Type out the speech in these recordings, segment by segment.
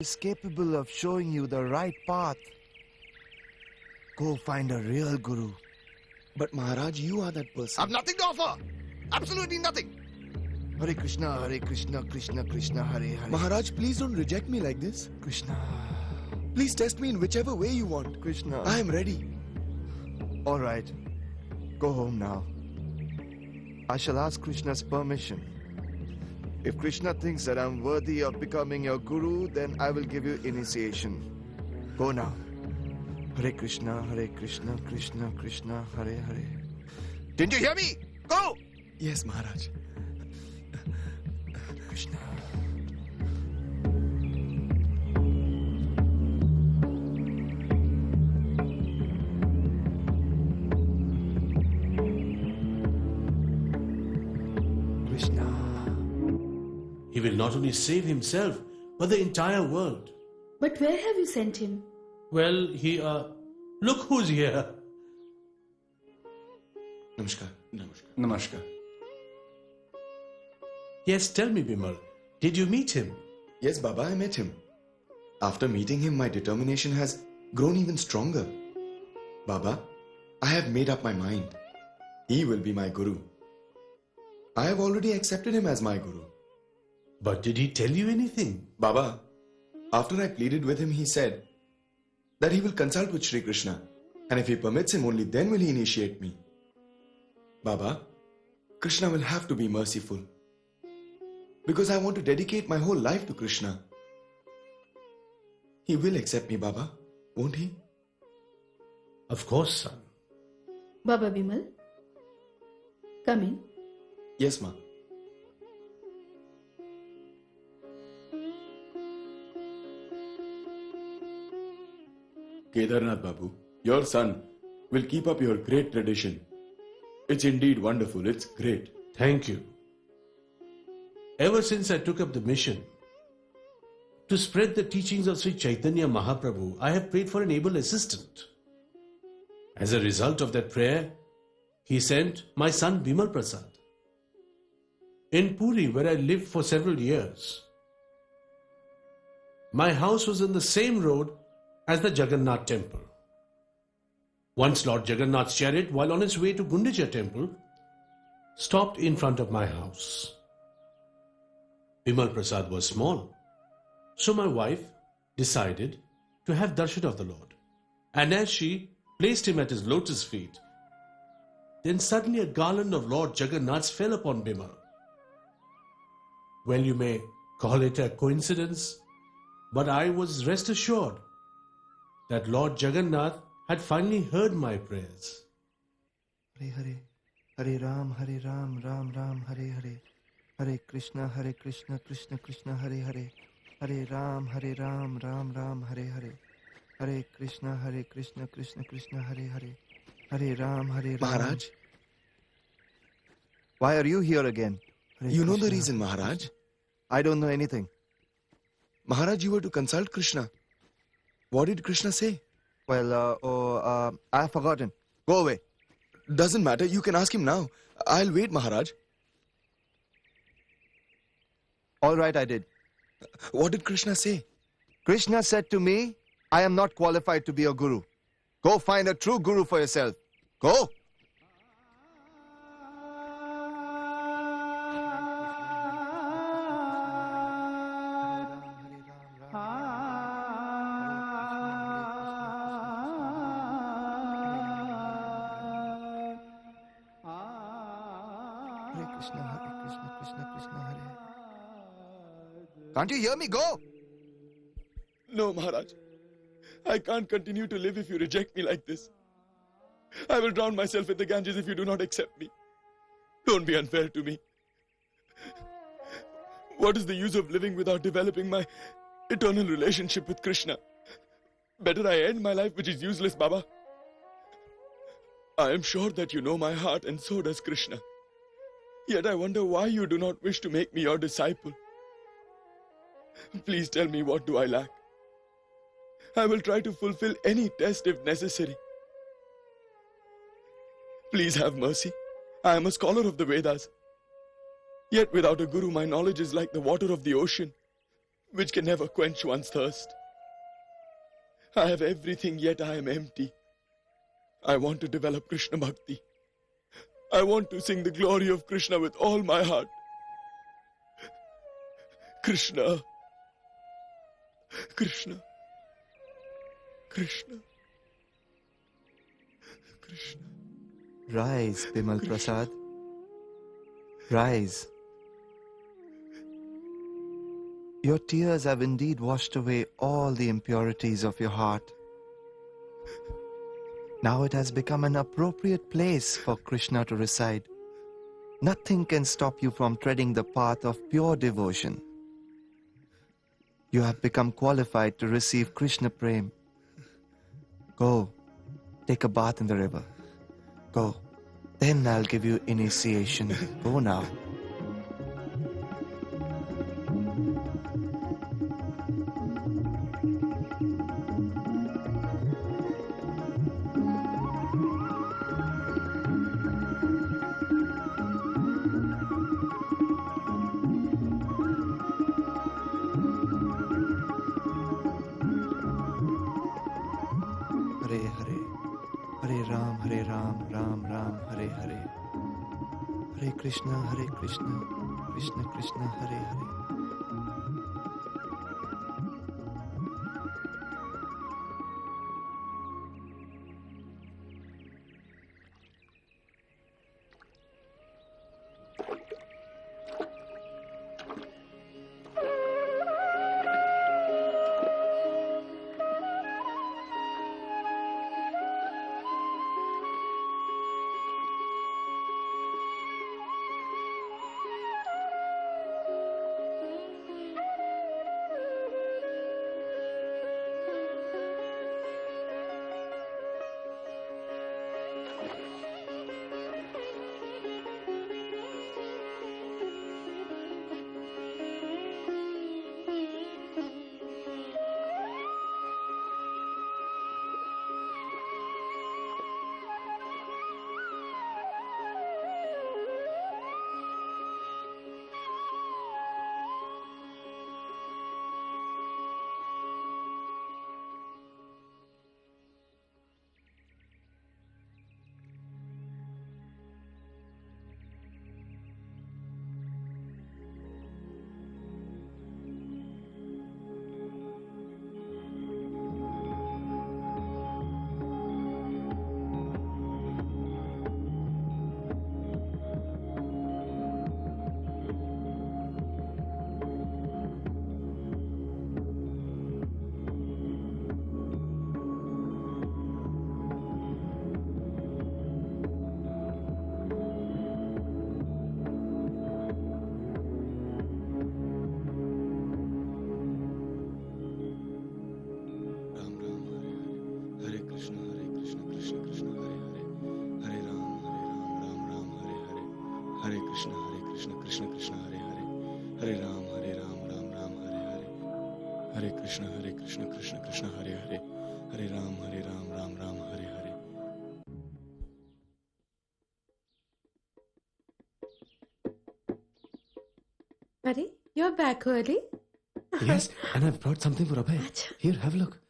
is capable of showing you the right path. Go find a real guru. But Maharaj, you are that person. I've nothing to offer. Absolutely nothing. Hare Krishna, Krishna Krishna, Hare Hare. Maharaj, please don't reject me like this. Krishna, Please test me in whichever way you want. Krishna. I am ready. All right. Go home now. I shall ask Krishna's permission. If Krishna thinks that I'm worthy of becoming your guru, then I will give you initiation. Go now. Hare Krishna, Krishna Krishna, Hare Hare. Didn't you hear me? Go! Yes, Maharaj. Krishna. Krishna. He will not only save himself, but the entire world. But where have you sent him? Well, look who's here. Namaskar. Namaskar. Namaskar. Yes, tell me, Bimal, did you meet him? Yes, Baba, I met him. After meeting him, my determination has grown even stronger. Baba, I have made up my mind. He will be my guru. I have already accepted him as my guru. But did he tell you anything? Baba, after I pleaded with him, he said that he will consult with Sri Krishna, and if he permits him, only then will he initiate me. Baba, Krishna will have to be merciful, because I want to dedicate my whole life to Krishna. He will accept me, Baba, won't he? Of course, son. Baba Bimal, come in. Yes, Ma. Kedarnath Babu, your son will keep up your great tradition. It's indeed wonderful, it's great. Thank you. Ever since I took up the mission to spread the teachings of Sri Chaitanya Mahaprabhu, I have prayed for an able assistant. As a result of that prayer, he sent my son Bimal Prasad. In Puri, where I lived for several years, my house was in the same road as the Jagannath temple. Once Lord Jagannath's chariot, while on its way to Gundicha temple, stopped in front of my house. Bimal Prasad was small, so my wife decided to have darshan of the Lord. And as she placed him at his lotus feet, then suddenly a garland of Lord Jagannath's fell upon Bimal. Well, you may call it a coincidence, but I was rest assured that Lord Jagannath had finally heard my prayers. Hare Hare. Hare Ram, Ram Ram, Hare Hare. Hare Krishna, Krishna Krishna, Hare Hare. Hare Ram, Ram Ram, Hare Hare. Hare Krishna, Krishna Krishna, Hare Hare. Hare Ram, Ram. Maharaj, Why are you here again? Hare you know the Krishna. reason, Maharaj. I don't know anything. Maharaj, you were to consult Krishna. What did Krishna say? Well, I have forgotten. Go away. Doesn't matter, you can ask him now. I'll wait, Maharaj. All right, I did. What did Krishna say? Krishna said to me, I am not qualified to be a guru. Go find a true guru for yourself. Go. Krishna, Krishna, Hare. Can't you hear me? Go! No, Maharaj. I can't continue to live if you reject me like this. I will drown myself in the Ganges if you do not accept me. Don't be unfair to me. What is the use of living without developing my eternal relationship with Krishna? Better I end my life, which is useless, Baba. I am sure that you know my heart, and so does Krishna. Yet I wonder why you do not wish to make me your disciple. Please tell me, what do I lack? I will try to fulfill any test if necessary. Please have mercy. I am a scholar of the Vedas. Yet without a guru, my knowledge is like the water of the ocean, which can never quench one's thirst. I have everything, yet I am empty. I want to develop Krishna Bhakti. I want to sing the glory of Krishna with all my heart. Krishna. Krishna. Krishna. Krishna. Rise, Bimal Prasad. Rise. Your tears have indeed washed away all the impurities of your heart. Now it has become an appropriate place for Krishna to reside. Nothing can stop you from treading the path of pure devotion. You have become qualified to receive Krishna Prem. Go, take a bath in the river. Go. Then I'll give you initiation. Go now. Hare Hare, Hare Ram, Ram Ram, Hare Hare. Hare Krishna, Krishna Krishna, Hare Hare. Hare Krishna, Krishna Krishna, Hare Hare. Hare Ram, Ram Ram, Hare Hare. Hare, you're back early? Yes, and I've brought something for Abhay. Acha. Here, have a look.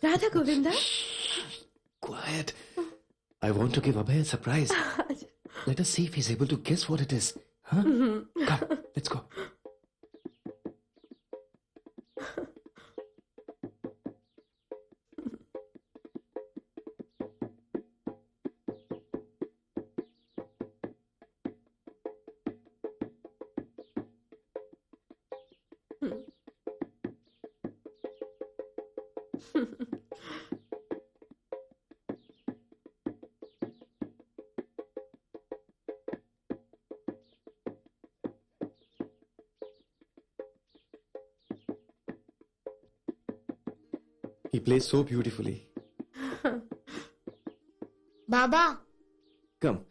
Radha Govinda? Quiet. I want to give Abhay a surprise. Let us see if he's able to guess what it is. Huh? Come, let's go. He plays so beautifully. Baba, Come.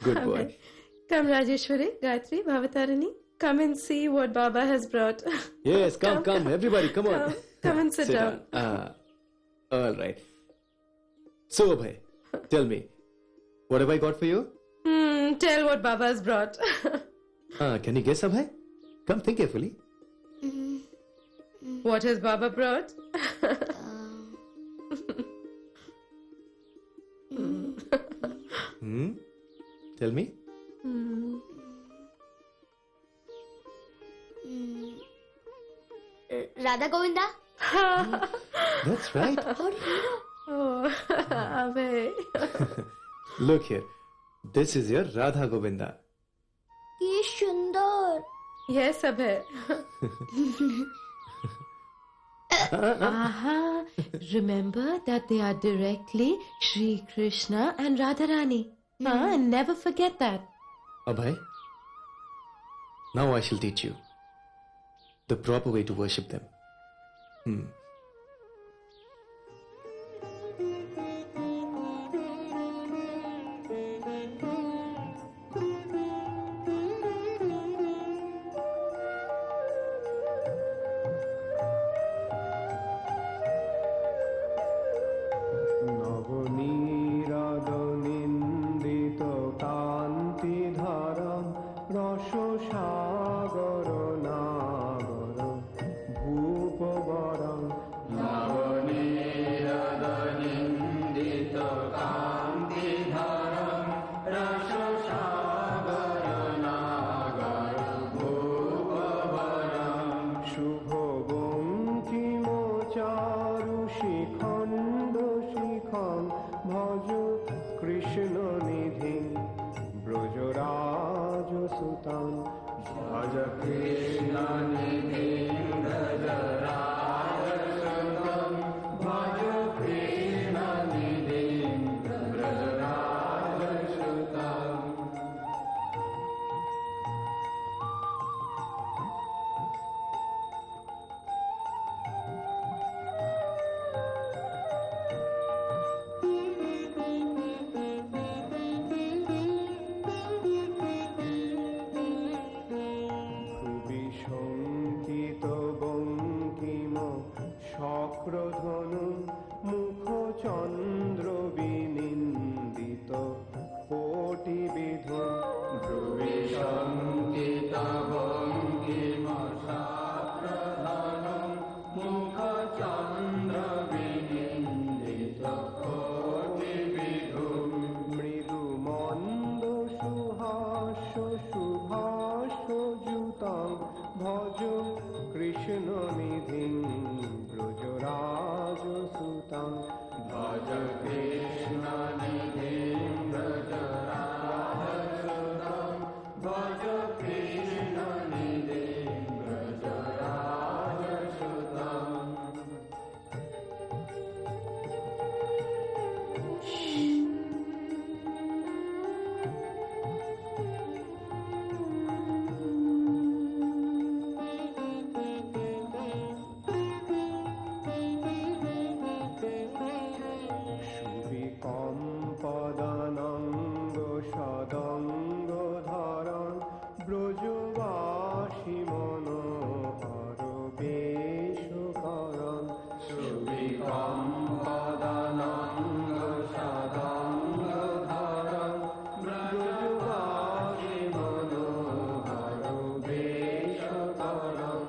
Good boy. Come, Rajeshwari, Gayatri, Bhavatarani. Come and see what Baba has brought. Yes, come, everybody, come on. Come and sit down. All right. So, Abhay, tell me, What have I got for you? Tell what Baba's brought. Can you guess, Abhay? Come think carefully. What has Baba brought? Tell me. Radha Govinda? That's right. Oh, Abhay. Look here. This is your Radha Govinda. Ki sundar. Yes, Abhay. Remember that they are directly Shri Krishna and Radharani. And never forget that. Abhay, now I shall teach you the proper way to worship them. নবনীরাদনিন্দিত কান্তি ধারাম রস সাগর নাগর ভূপবরম নবনীরাদনিন্দিত কান্তি ধারাম রস সাগর নাগর ভূপবরম শুভ বঙ্কিম চারু শিখণ্ড শিখন ভজ কৃষ্ণ নিধি ব্রজরাজ সুতান ভজ কৃষ্ণ নিধি ব্রজরাজ সুতান ভজ কৃষ্ণ নিধি ব্রজরাজ সুতান ভুবি শঙ্কিত বঙ্কিম শক্রধনু মুখ চন্দ্র বিনিন্দিত কোটি বিধ ভুবি শঙ্কিত বঙ্কিম শক্রধনু মুখ চন্দ্র বিনিন্দিত কোটি বিধ মৃদু মন্দ সুহাস্য সুভাষ যুতাং ভজ কৃষ্ণ নিধি ব্রজরাজ সুতাং ভজ কৃষ্ণ নিধি ব্রজরাজ সুতাং ভজ কৃষ্ণ নিধি ব্রজরাজ সুতাং সুবিকম্পদানঙ্গ সদঙ্গ ধরণ ব্রজবাসী মনোহর বেশকরণ সুবিকম্পদানঙ্গ সদঙ্গ ধরণ ব্রজবাসী মনোহর বেশকরণ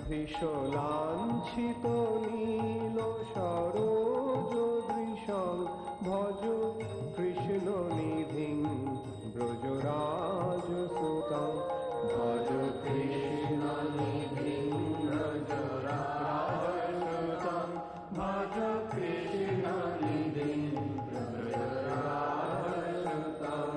ভীষলাঞ্ছিত নীল সরোজ দৃশং ভজ কৃষ্ণ নিধি ব্রজরাজ সুতাং ভজ কৃষ্ণ নিধি ব্রজরাজ সুতাং ভজ কৃষ্ণ নিধি Brajaraj Sutang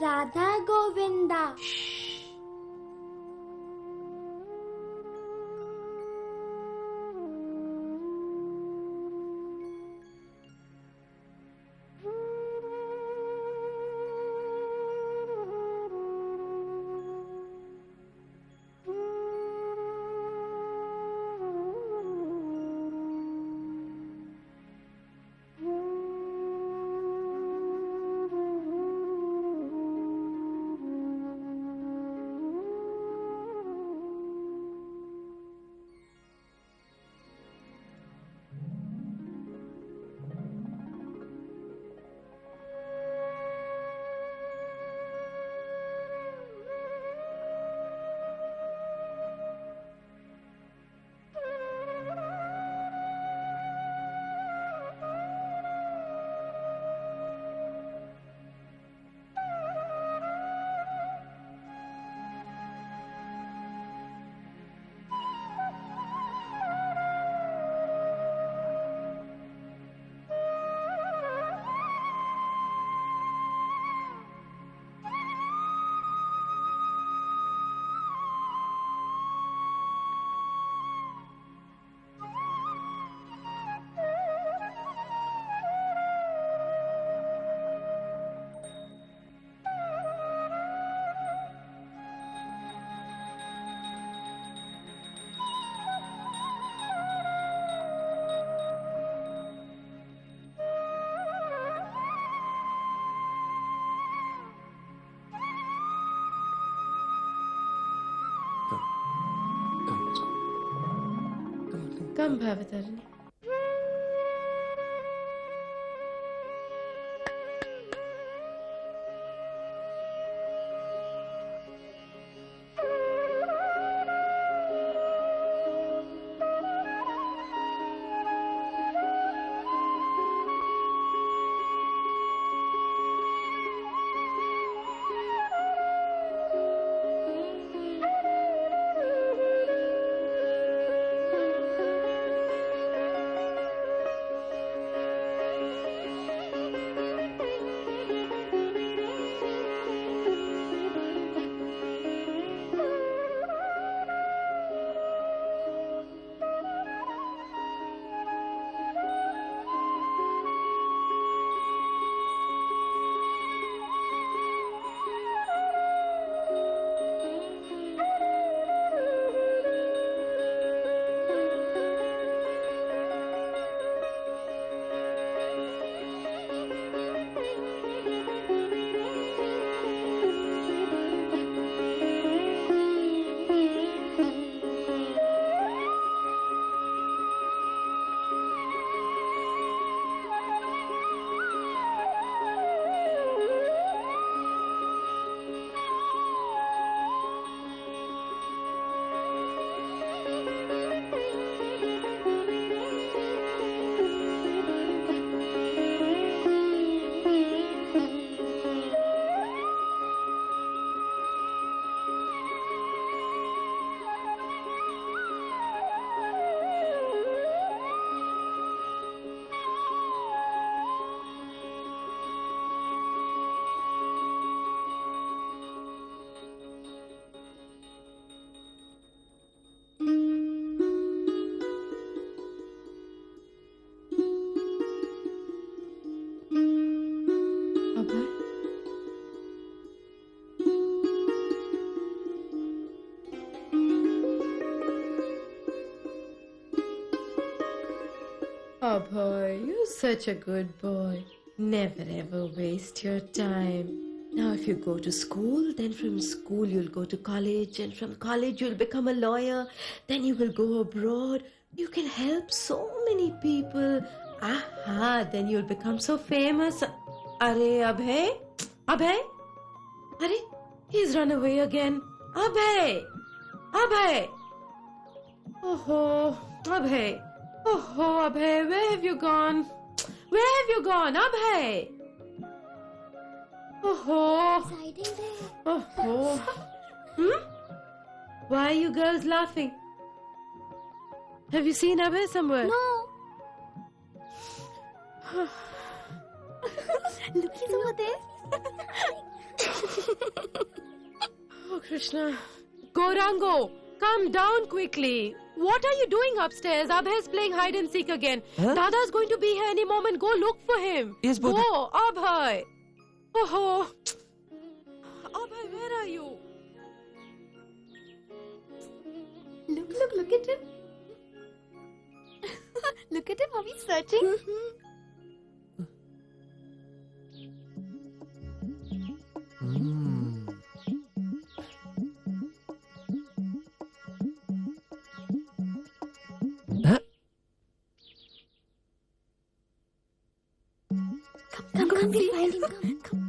Radha Govinda Come, let's go. Come on, come. Come, Bhavatarani. Abhay? Abhay, you're such a good boy. Never ever waste your time. Now, if you go to school, then from school you'll go to college, and from college you'll become a lawyer, then you will go abroad. You can help so many people. Aha, then you'll become so famous. Are, Abhay? Abhay? Are, he's run away again. Abhay! Abhay! Oh, Abhay. Oh, Abhay, where have you gone? Where have you gone, Abhay? Oh, Hiding there. oh. Hmm? Why are you girls laughing? Have you seen Abhay somewhere? No. Look, he's over there. Oh, Krishna. Gaurango, come down quickly. What are you doing upstairs? Abhay is playing hide and seek again. Huh? Dada's going to be here any moment. Go look for him. Yes, but- Go, Abhay. Oh, Abhay, where are you? Look at him. Look at him, how he's searching. Huh? Come, we find him. Come.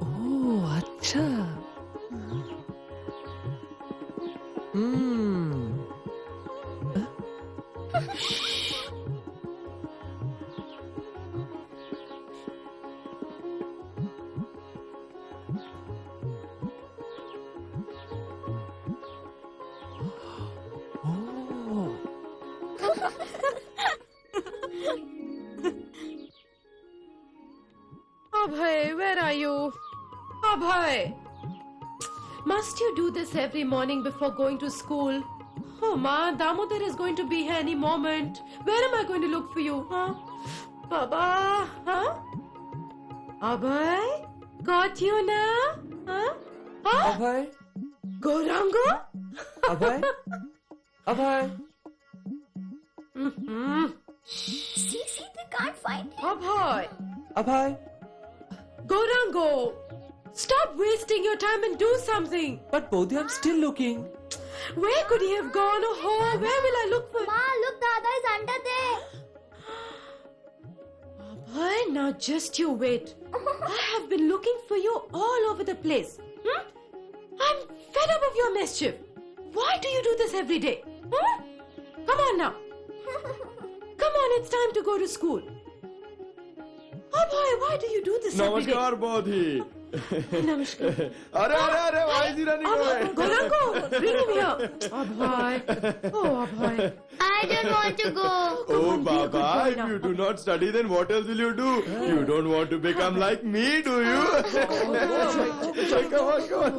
Oh, अच्छा. Oh. Abhay, where are you? Abhay! Must you do this every morning before going to school? Oh, Ma, Damodar is going to be here any moment. Where am I going to look for you, huh? Baba, huh? Abhay? Got you now? Huh? Huh? Abhay? Gaurango? Abhay? Abhay? See, they can't find him. Abhay! Abhay? Gaurango! Stop wasting your time and do something! But Bodhi, I'm still looking. Where could he have gone? Oh, where will I look for? Ma, look, Dada is under there. Abhay, now just you wait. I have been looking for you all over the place. I'm fed up of your mischief. Why do you do this every day? Huh? Come on now. Come on, it's time to go to school. Abhay, why do you do this every day? Namaskar, Bodhi. Namaskar. Arre, why is he running away? Gaurango, bring him here. Abhay. Oh, Abhay. I don't want to go. Oh, on, be a good Baba, boy if now. you do not study, then what else will you do? You don't want to become like me, do you? Come on.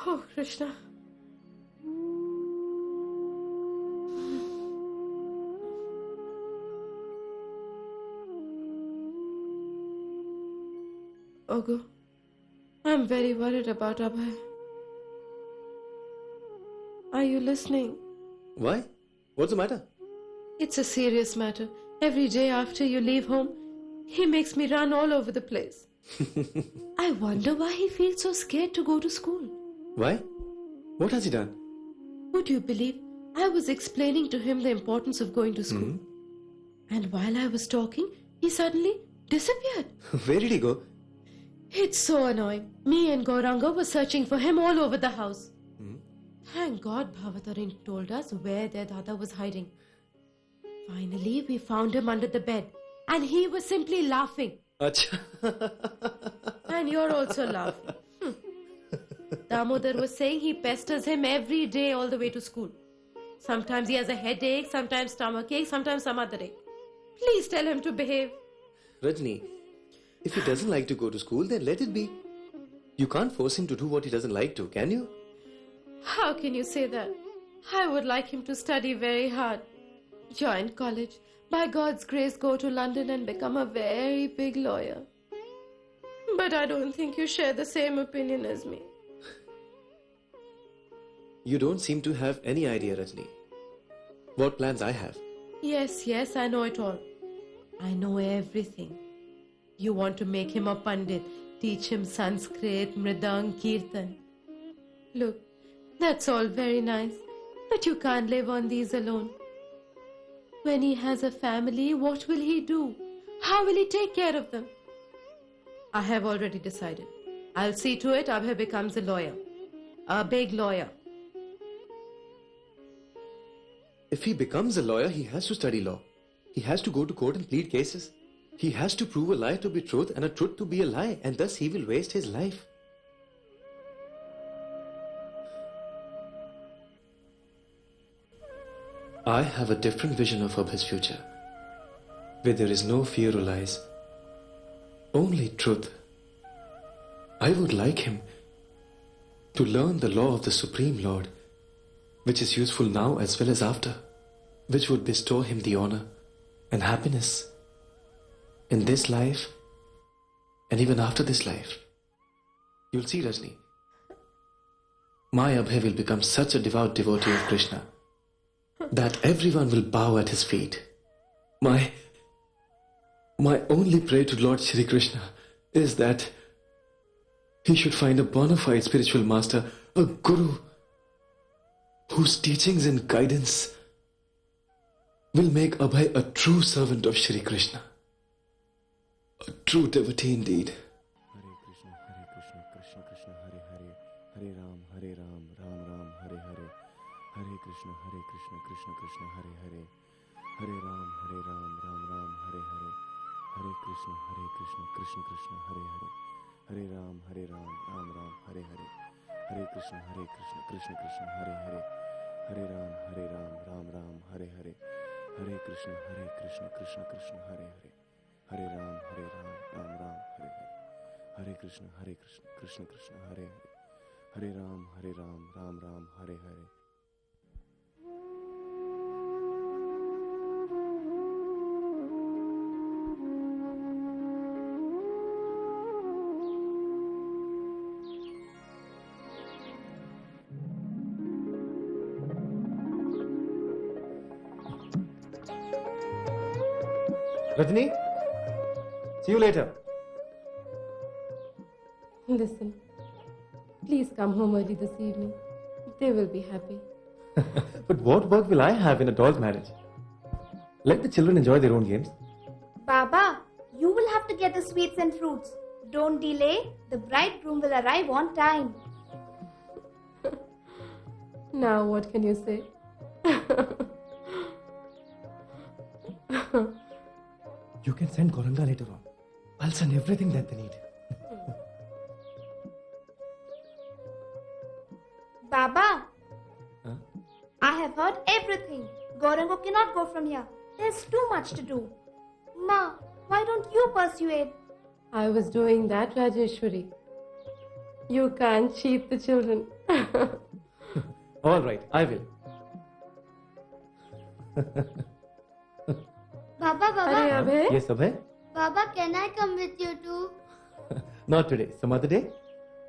Oh, Krishna. Ogu, I'm very worried about Abhay. Are you listening? Why? What's the matter? It's a serious matter. Every day after you leave home, he makes me run all over the place. I wonder why he feels so scared to go to school. Why? What has he done? Would you believe I was explaining to him the importance of going to school? And while I was talking, he suddenly disappeared. Where did he go? It's so annoying. Me and Gauranga were searching for him all over the house. Thank God Bhavatarin told us where their Dada was hiding. Finally, we found him under the bed. And he was simply laughing. Acha. And you're also laughing. Damodar was saying he pesters him every day all the way to school. Sometimes he has a headache, sometimes stomachache, sometimes some other ache. Please tell him to behave. Rajni, if he doesn't like to go to school, then let it be. You can't force him to do what he doesn't like to, can you? How can you say that? I would like him to study very hard. Join college. By God's grace, go to London and become a very big lawyer. But I don't think you share the same opinion as me. You don't seem to have any idea, Rajni. What plans I have. Yes, I know it all. I know everything. You want to make him a Pandit, teach him Sanskrit, Mridang, Kirtan. Look, that's all very nice, but you can't live on these alone. When he has a family, what will he do? How will he take care of them? I have already decided. I'll see to it Abhay becomes a lawyer. A big lawyer. If he becomes a lawyer, he has to study law. He has to go to court and plead cases. He has to prove a lie to be truth and a truth to be a lie, and thus he will waste his life. I have a different vision of Abhay's future, where there is no fear or lies, only truth. I would like him to learn the law of the Supreme Lord, which is useful now as well as after, which would bestow him the honor and happiness in this life and even after this life. You'll see, Rajni, my Abhay will become such a devout devotee of Krishna that everyone will bow at his feet. My only prayer to Lord Shri Krishna is that he should find a bona fide spiritual master, a guru, whose teachings and guidance will make Abhay a true servant of Shri Krishna, a true devotee indeed. Hare Krishna, Krishna Krishna, Hare Hare, Hare Ram, Ram Ram, Hare Hare, Hare Krishna, Krishna Krishna, Hare Hare, Hare Ram, Ram Ram, Hare Hare, Hare Krishna, Krishna Krishna, Hare Hare, Hare Ram, Ram Ram, Hare Hare, Hare Krishna, Krishna Krishna, Hare Hare, Hare Ram, Ram Ram, Hare Hare, Hare Krishna, Krishna Krishna, Hare Hare, Hare Ram, Ram Ram, Hare Hare, Hare Krishna, Krishna Krishna, Hare Hare, Hare Ram, Ram Ram, Hare Hare. Rajni, see you later. Listen, please come home early this evening. They will be happy. But what work will I have in a doll's marriage? Let the children enjoy their own games. Baba, you will have to get the sweets and fruits. Don't delay. The bridegroom will arrive on time. Now what can you say? You can send Goranga later on. I'll send everything that they need. Baba, Huh? I have heard everything. Gorango cannot go from here. There's too much to do. Ma, why don't you persuade? I was doing that, Rajeshwari. You can't cheat the children. All right, I will. Baba, Arey, Abhay? Yes, Abhay? Baba, can I come with you too? Not today, some other day.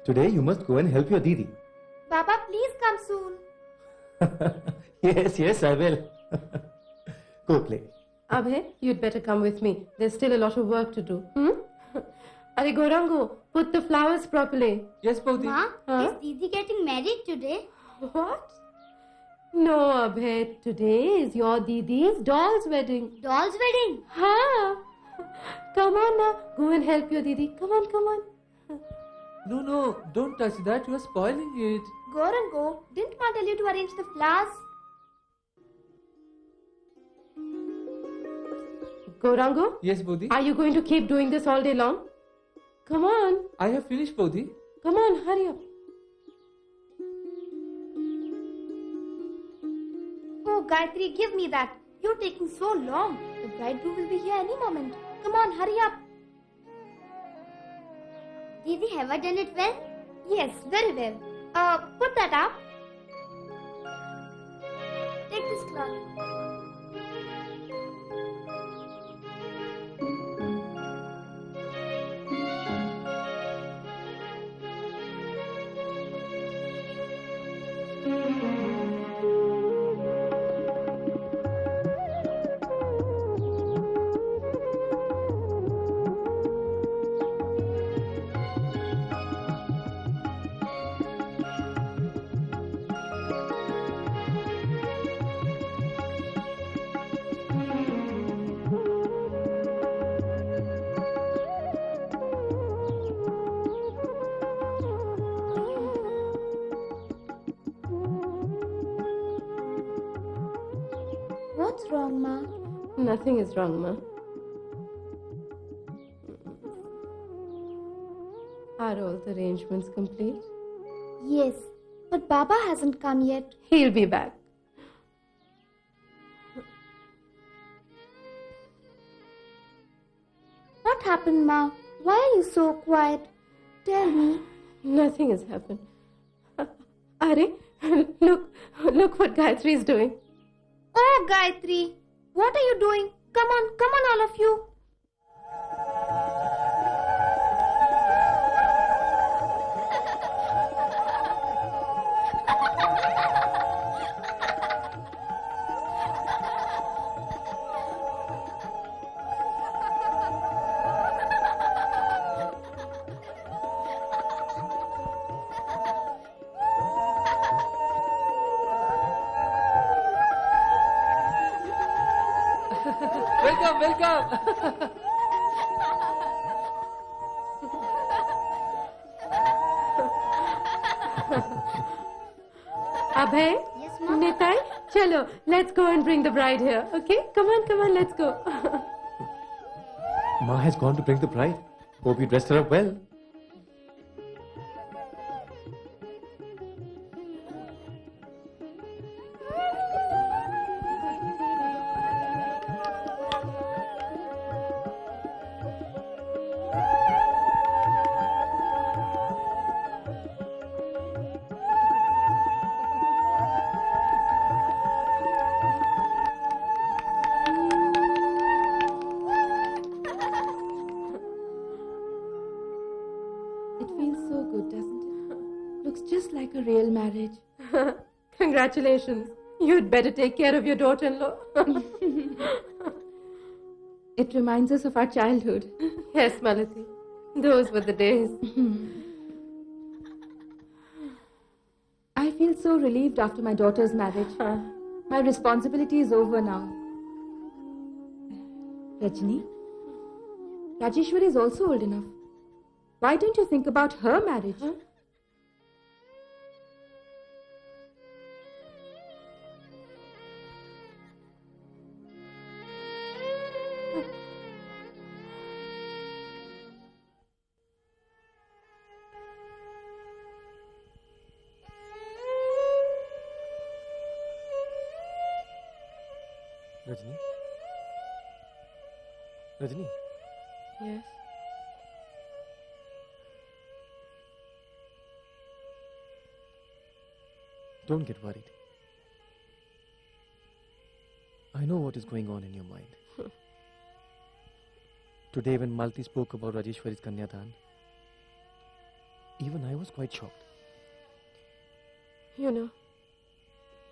Today you must go and help your Didi. Baba, please come soon. Yes, I will. Go play. Abhay, you'd better come with me. There's still a lot of work to do. Arey, Gorango, put the flowers properly. Yes, Pauti. Ma, Huh? is Didi getting married today? What? No, Abhay, today is your Didi's doll's wedding. Doll's wedding? Ha! Come on now, go and help your Didi. Come on. No, don't touch that. You are spoiling it. Gorango, didn't Ma tell you to arrange the flowers? Gorango, Yes, Bodhi. are you going to keep doing this all day long? Come on. I have finished, Bodhi. Come on, hurry up. Oh, Gayatri, give me that. You're taking so long. The bridegroom will be here any moment. Come on, hurry up. Didi, have I done it well? Yes, very well. Put that up. Take this cloth. wrong, Ma? Nothing is wrong, Ma. Are all the arrangements complete? Yes, but Baba hasn't come yet. He'll be back. What happened, Ma? Why are you so quiet? Tell me. Nothing has happened. Are, look what Gayatri is doing. Oh, Gayatri, what are you doing? Come on, all of you. Welcome. Abhay? Yes, Ma? Nitai? Chalo, let's go and bring the bride here, okay? Come on, let's go. Ma has gone to bring the bride. Hope you dressed her up well. It feels so good, doesn't it? Looks just like a real marriage. Congratulations. You'd better take care of your daughter-in-law. It reminds us of our childhood. Yes, Malati. Those were the days. I feel so relieved after my daughter's marriage. My responsibility is over now. Rajni, Rajeshwari is also old enough. Why don't you think about her marriage? Rajni? Rajni? Yes. Don't get worried. I know what is going on in your mind. Today when Malti spoke about Rajeshwari's Kanyadan, even I was quite shocked. You know,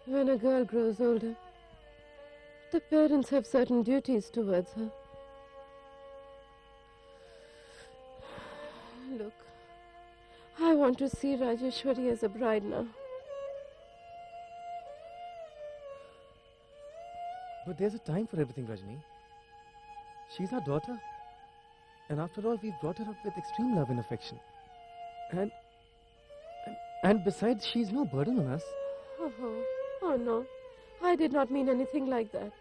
when a girl grows older, the parents have certain duties towards her. Look, I want to see Rajeshwari as a bride now. But there's a time for everything, Rajni. She's our daughter. And after all, we've brought her up with extreme love and affection. And besides, she's no burden on us. Oh no, I did not mean anything like that.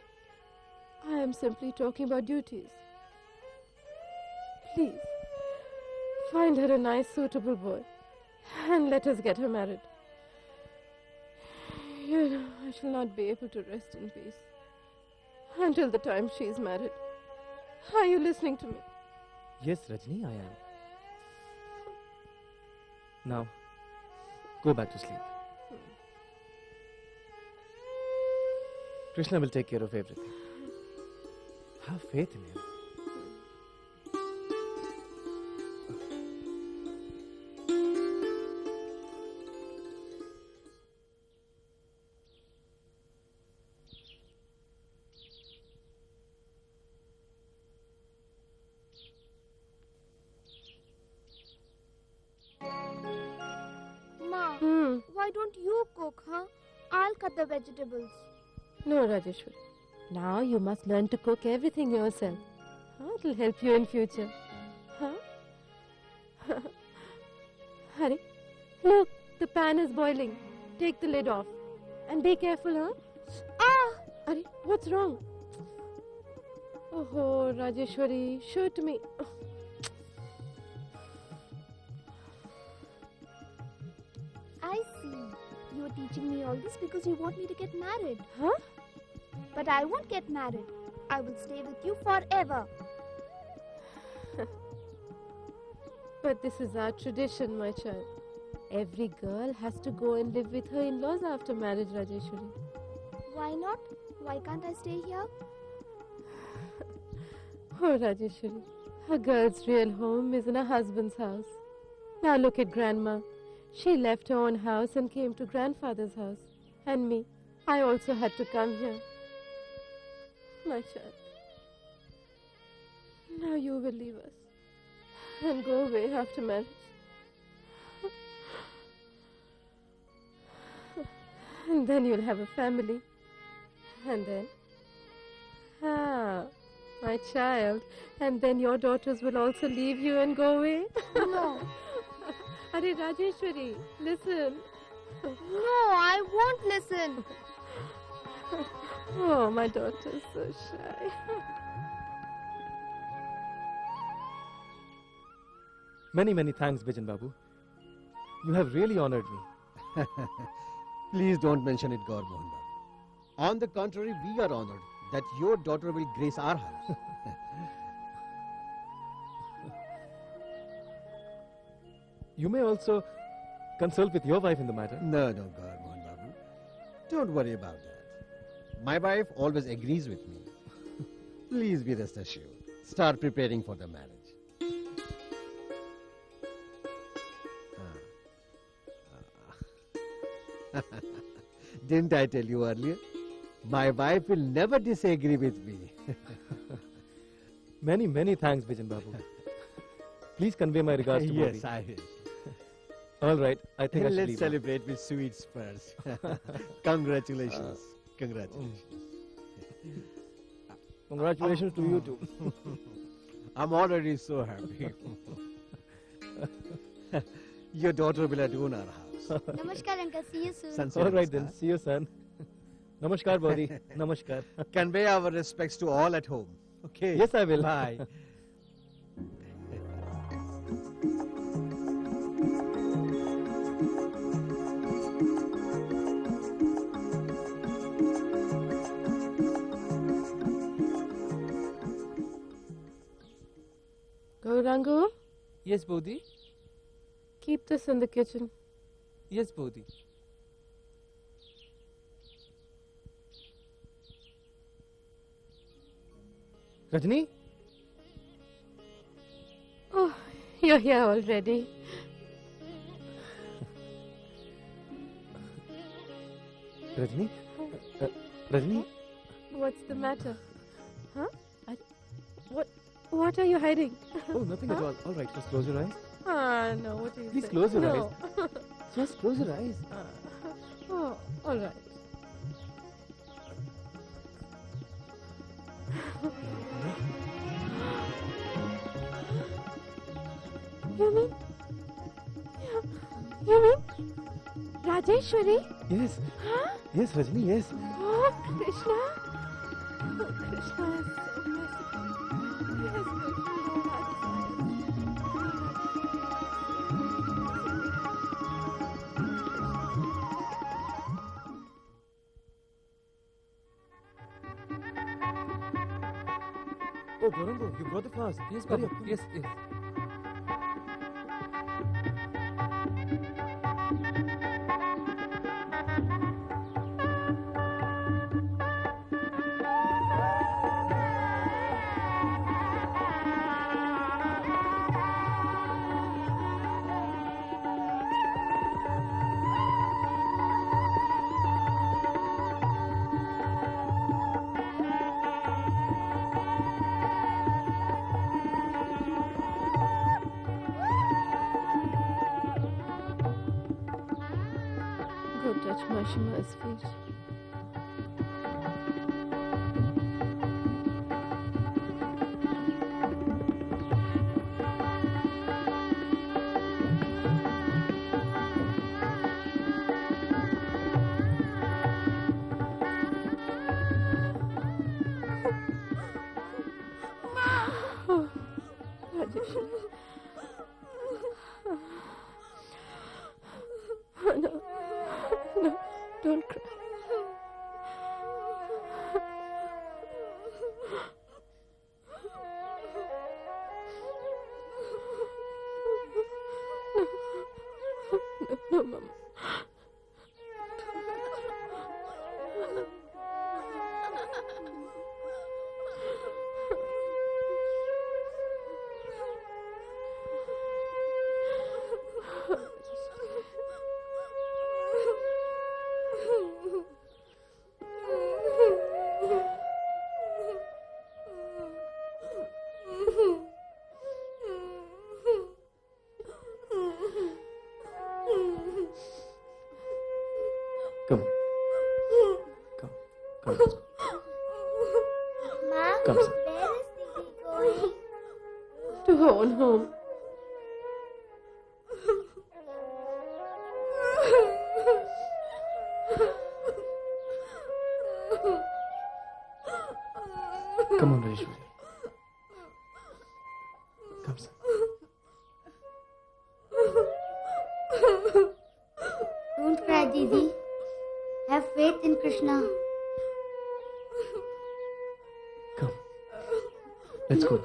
I am simply talking about duties. Please, find her a nice, suitable boy and let us get her married. You know, I shall not be able to rest in peace until the time she is married. Are you listening to me? Yes, Rajni, I am. Now, go back to sleep. Krishna will take care of everything. Have faith in him. Ma, why don't you cook, huh? I'll cut the vegetables. No, Rajeshwari. Now you must learn to cook everything yourself. It'll help you in future. Huh? Hurry. Look, the pan is boiling. Take the lid off. And be careful, huh? Ah! Arey, what's wrong? Oh, Rajeshwari, shoot me. I see. You're teaching me all this because you want me to get married. Huh? But I won't get married. I will stay with you forever. But this is our tradition, my child. Every girl has to go and live with her in-laws after marriage, Rajeshwari. Why not? Why can't I stay here? Oh, Rajeshwari, a girl's real home is in her husband's house. Now look at Grandma. She left her own house and came to grandfather's house. And me, I also had to come here. My child, now you will leave us and go away after marriage. And then you'll have a family. And then, my child, and then your daughters will also leave you and go away? No. Are Rajeshwari, listen. No, I won't listen. Oh, my daughter's so shy. Many, many thanks, Bijan Babu. You have really honored me. Please don't mention it, Gaur Mohan Babu. On the contrary, we are honored that your daughter will grace our house. You may also consult with your wife in the matter. No, Gaur Mohan Babu. Don't worry about that. My wife always agrees with me. Please be rest assured. Start preparing for the marriage. Didn't I tell you earlier? My wife will never disagree with me. Many, many thanks, Bijan Babu. Please convey my regards to Yes, Bodhi. I will. All right, I think I should Let's leave now. celebrate with sweets first. Congratulations. Congratulations. Congratulations to you too. I'm already so happy. Your daughter will adorn our house. Namaskar, Uncle. See you soon. Sincere All right then, namaskar. see you son. Namaskar, Bodhi. Namaskar. Convey our respects to all at home. Okay. Yes, I will. Bye. Gaurangu, Yes, Bodhi. keep this in the kitchen. Yes, Bodhi. Rajni? Oh, you're here already. Rajni? Rajni? What's the matter? Huh? What are you hiding? Oh, nothing at all. All right, just close your eyes. No, what are you Please saying? close your no. Just close your eyes. Oh, all right. You mean? You mean? Rajeshwari? Yes. Huh? Yes, Rajni, yes. Oh, Krishna. Oh, Krishna is so merciful. He has fulfilled all our desires. Oh, Gorango, you brought the flowers. Yes, Hurry Babu. up, come. Yes, yes. Go touch Mashima's feet. No, no, don't cry. No, Mama. Come. Come. Come. Mom, Come, son. where is Didi going? To her own home. Come on, Rajeshwari. Come, son. Don't cry, Didi. Have faith in Krishna. Come. Let's go.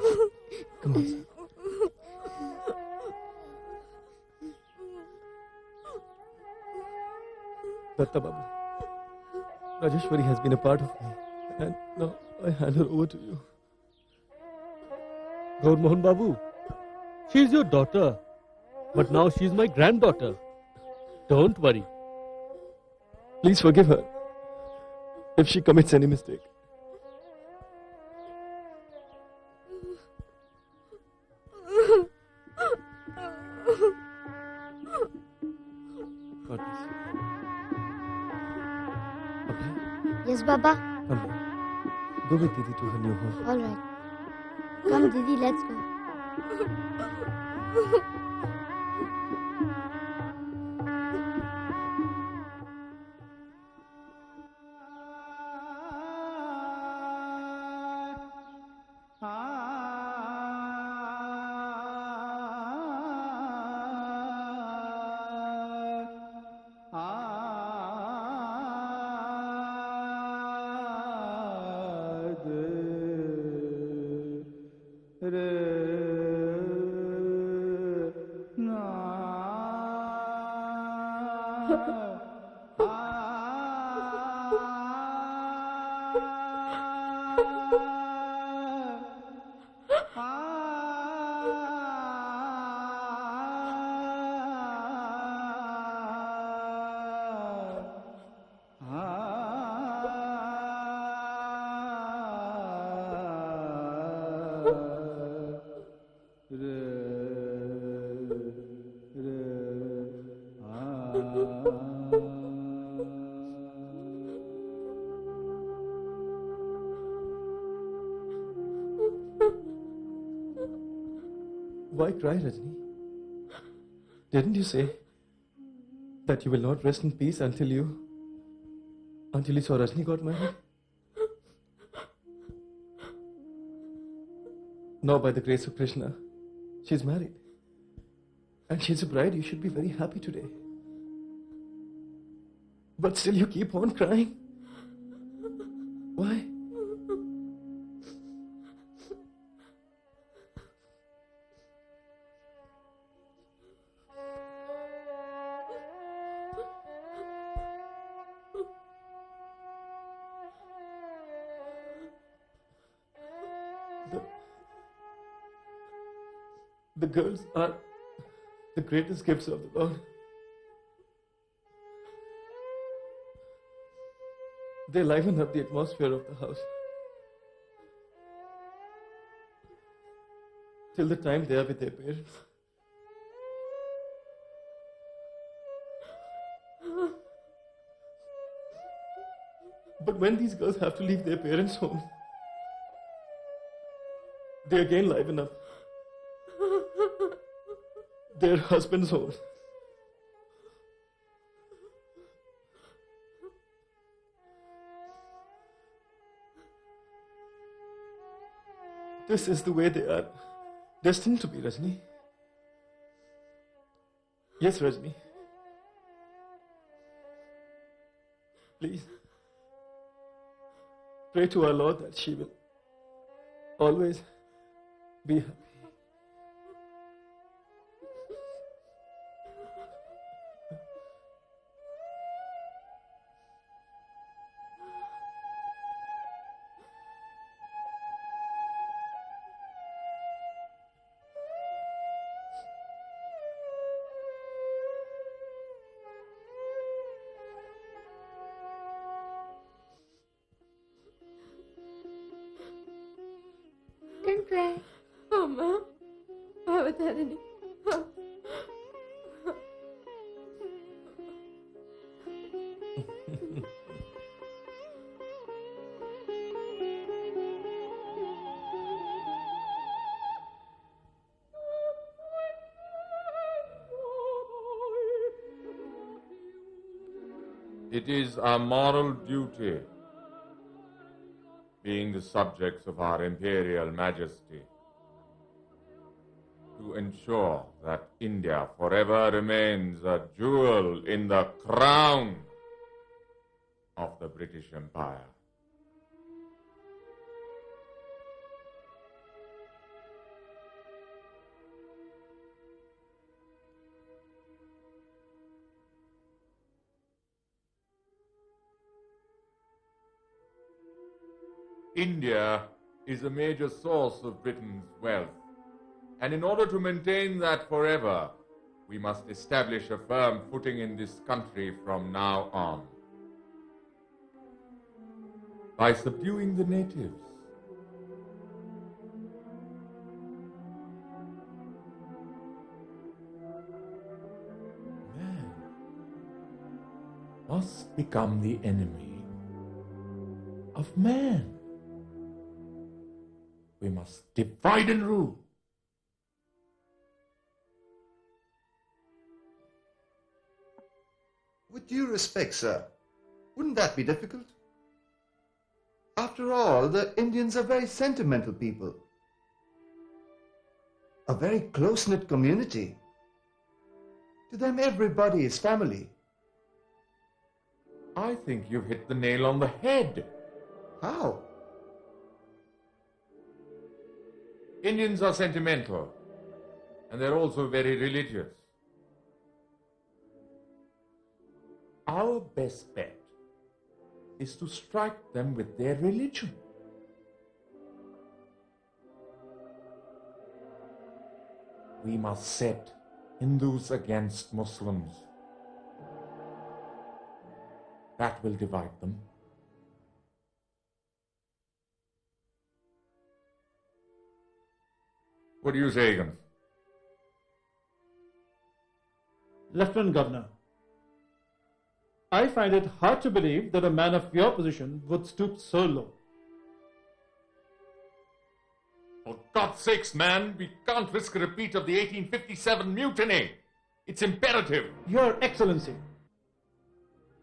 Come on, son. Datta Babu, Rajeshwari has been a part of me, and now I hand her over to you. Gaur Mohan Babu, she is your daughter, but now she is my granddaughter. Don't worry. Please forgive her if she commits any mistake. God bless you. Okay, Yes, Baba. come here. Go with Didi to her new home. All right. Come, Didi, let's go. Why cry, Rajni? Didn't you say that you will not rest in peace until you saw Rajni got married? Now, by the grace of Krishna, she's married. And she's a bride. You should be very happy today. But still you keep on crying. Why? The girls are the greatest gifts of the Lord. They liven up the atmosphere of the house. Till the time they are with their parents. But when these girls have to leave their parents' home, they again liven up their husband's home. This is the way they are destined to be, Rajni. Yes, Rajni. Please, pray to our Lord that she will always be happy. Don't cry. Oh, Ma. Avatarini. It is our moral duty, being the subjects of our Imperial Majesty, to ensure that India forever remains a jewel in the crown of the British Empire. India is a major source of Britain's wealth, and in order to maintain that forever, we must establish a firm footing in this country from now on. By subduing the natives. Man must become the enemy of man. We must divide and rule. With due respect, sir, wouldn't that be difficult? After all, the Indians are very sentimental people. A very close-knit community. To them, everybody is family. I think you've hit the nail on the head. How? Indians are sentimental, and they're also very religious. Our best bet is to strike them with their religion. We must set Hindus against Muslims. That will divide them. What do you say, Higgins? Lieutenant Governor, I find it hard to believe that a man of your position would stoop so low. For God's sakes, man, we can't risk a repeat of the 1857 mutiny. It's imperative. Your Excellency,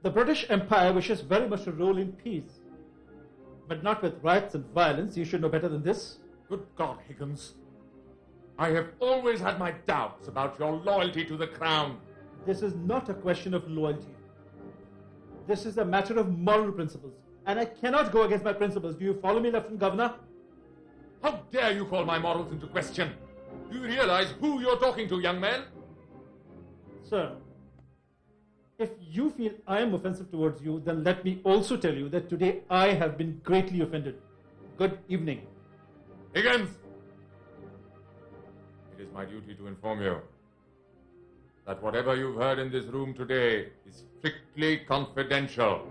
the British Empire wishes very much to rule in peace, but not with riots and violence. You should know better than this. Good God, Higgins. I have always had my doubts about your loyalty to the crown. This is not a question of loyalty. This is a matter of moral principles, and I cannot go against my principles. Do you follow me, Lieutenant Governor? How dare you call my morals into question? Do you realize who you're talking to, young man? Sir, if you feel I am offensive towards you, then let me also tell you that today I have been greatly offended. Good evening. Higgins! It is my duty to inform you that whatever you've heard in this room today is strictly confidential.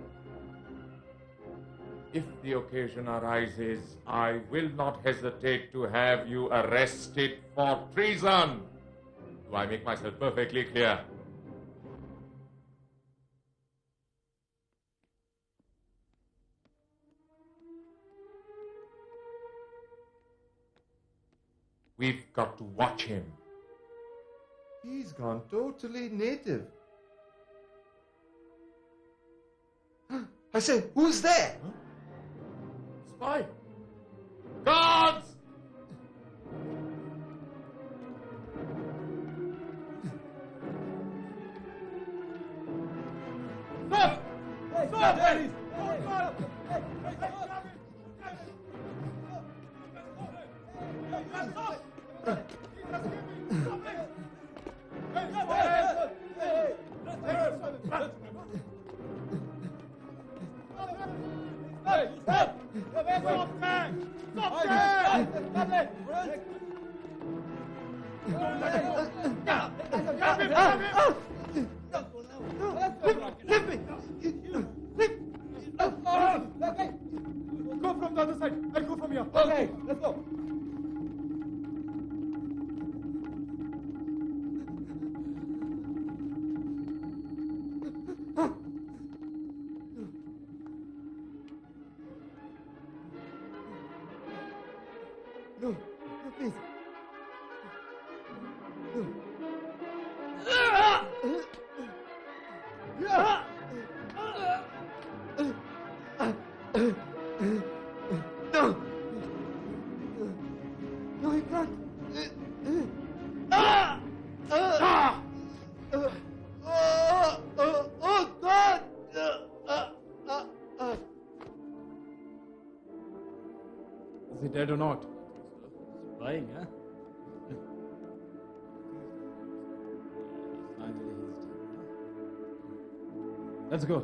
If the occasion arises, I will not hesitate to have you arrested for treason. Do I make myself perfectly clear? We've got to watch him. He's gone totally native. I say, who's there? Huh? Spy! Guards! Go from the other side. I'll go from here. Okay, let's go. No, please. No! No, I can't. Oh, God! Is he dead or not? Spying, huh? Let's go.